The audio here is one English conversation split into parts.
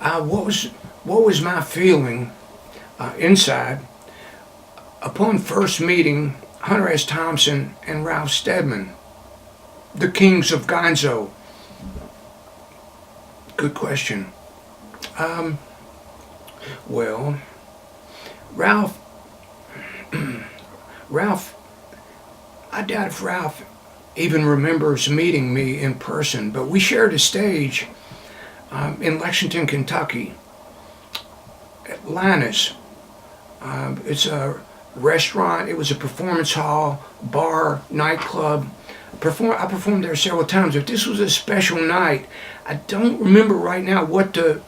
what was my feeling inside upon first meeting Hunter S. Thompson and Ralph Steadman, the kings of Gonzo? Good question. Well, Ralph, Ralph, I doubt if Ralph even remembers meeting me in person, but we shared a stage in Lexington, Kentucky, at Linus. It's a restaurant. It was a performance hall, bar, nightclub. I performed there several times, but this was a special night. I don't remember right now what the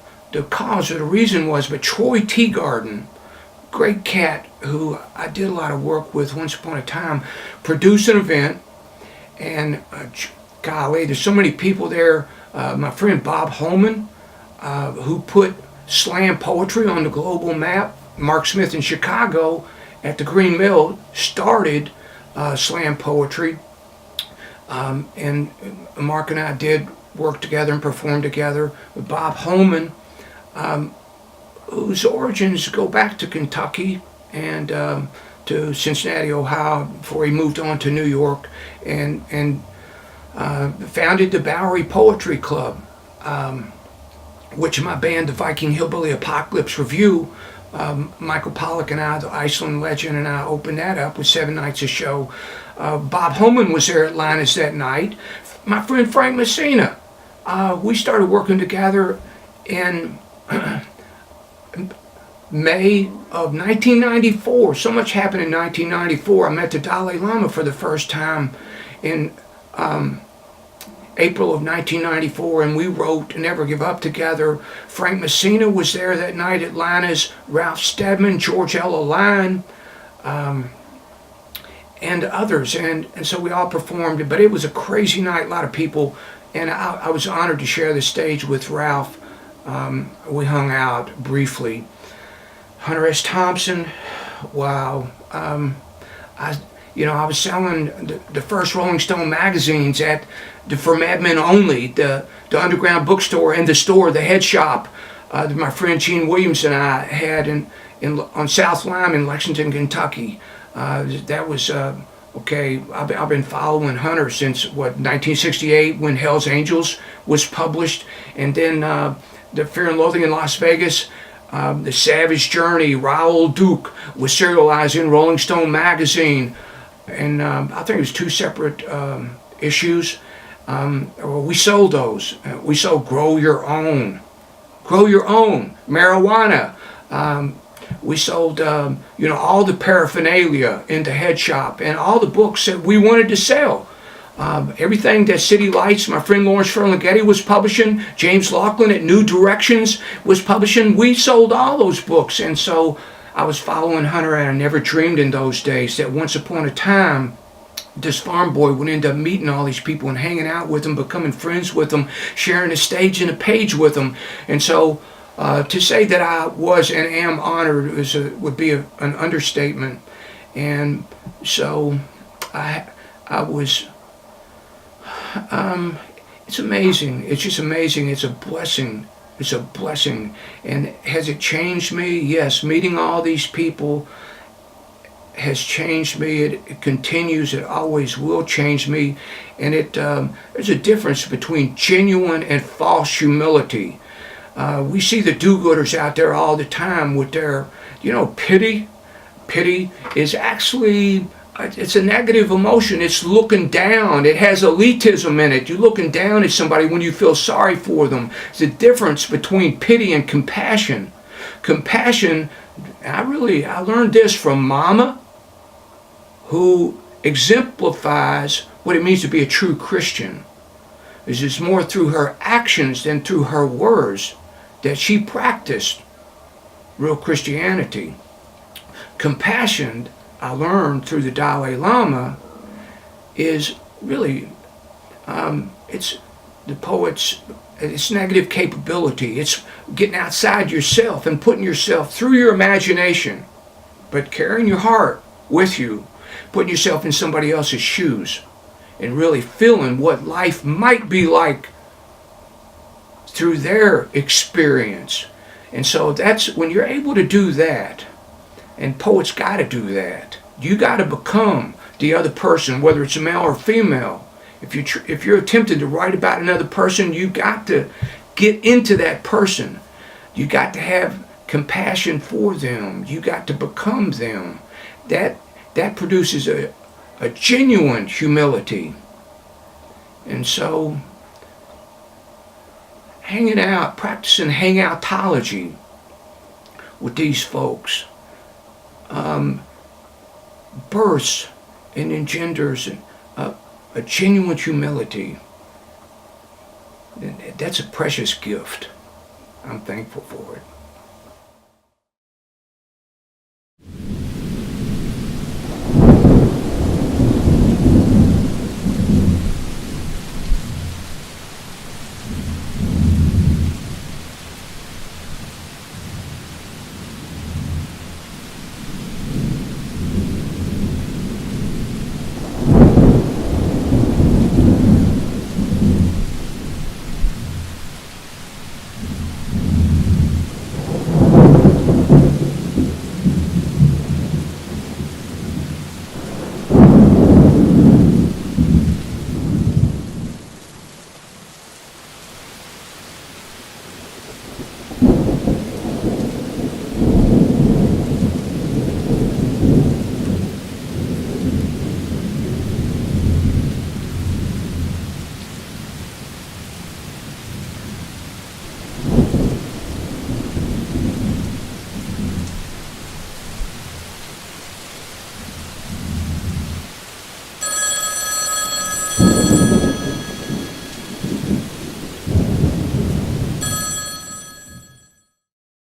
cause or the reason was, but Troy Teagarden, great cat who I did a lot of work with once upon a time, produced an event, and golly, there's so many people there. My friend Bob Holman, who put slam poetry on the global map. Mark Smith in Chicago at the Green Mill started slam poetry, and Mark and I did work together and perform together with Bob Holman, whose origins go back to Kentucky and to Cincinnati, Ohio, before he moved on to New York, and founded the Bowery Poetry Club, which my band, the Viking Hillbilly Apocalypse Review, Michael Pollock and I, the Iceland legend, and I opened that up with 7 nights of show. Bob Holman was there at Linus that night. My friend Frank Messina. We started working together in May of 1994. So much happened in 1994. I met the Dalai Lama for the first time in April of 1994, and we wrote Never Give Up together. Frank Messina was there that night at Linus, Ralph Steadman, George Ella Line, and others, and so we all performed. But it was a crazy night, a lot of people, and I was honored to share the stage with Ralph. We hung out briefly. Hunter S. Thompson, wow. I was selling the first Rolling Stone magazines for Madmen Only, the underground bookstore, and the store, the head shop, that my friend Gene Williams and I had on South Lime in Lexington, Kentucky. That was okay. I've been following Hunter since 1968, when Hell's Angels was published, and then the Fear and Loathing in Las Vegas. The Savage Journey, Raoul Duke was serialized in Rolling Stone magazine, and I think it was 2 separate issues. We sold those. We sold Grow Your Own, marijuana. We sold all the paraphernalia in the head shop, and all the books that we wanted to sell. Everything that City Lights, my friend Lawrence Ferlinghetti, was publishing, James Laughlin at New Directions was publishing, we sold all those books. And so I was following Hunter, and I never dreamed in those days that once upon a time this farm boy would end up meeting all these people and hanging out with them, becoming friends with them, sharing a stage and a page with them. And so to say that I was and am honored would be an understatement. And so I was... it's amazing. It's just amazing. It's a blessing. It's a blessing. And has it changed me? Yes. Meeting all these people has changed me. It continues. It always will change me. And there's a difference between genuine and false humility. We see the do-gooders out there all the time with their, pity. Pity is actually... it's a negative emotion. It's looking down. It has elitism in it. You're looking down at somebody when you feel sorry for them. It's the difference between pity and compassion. Compassion, I learned this from Mama, who exemplifies what it means to be a true Christian. It's more through her actions than through her words that she practiced real Christianity. Compassion, I learned through the Dalai Lama, is really, it's the poet's, it's negative capability. It's getting outside yourself and putting yourself through your imagination, but carrying your heart with you, putting yourself in somebody else's shoes, and really feeling what life might be like through their experience. And so that's when you're able to do that, and poets got to do that. You got to become the other person, whether it's a male or female. If you're attempting to write about another person, you got to get into that person. You got to have compassion for them. You got to become them. That produces a genuine humility. And so, hanging out, practicing hangoutology with these folks, births and engenders a genuine humility. That's a precious gift. I'm thankful for it.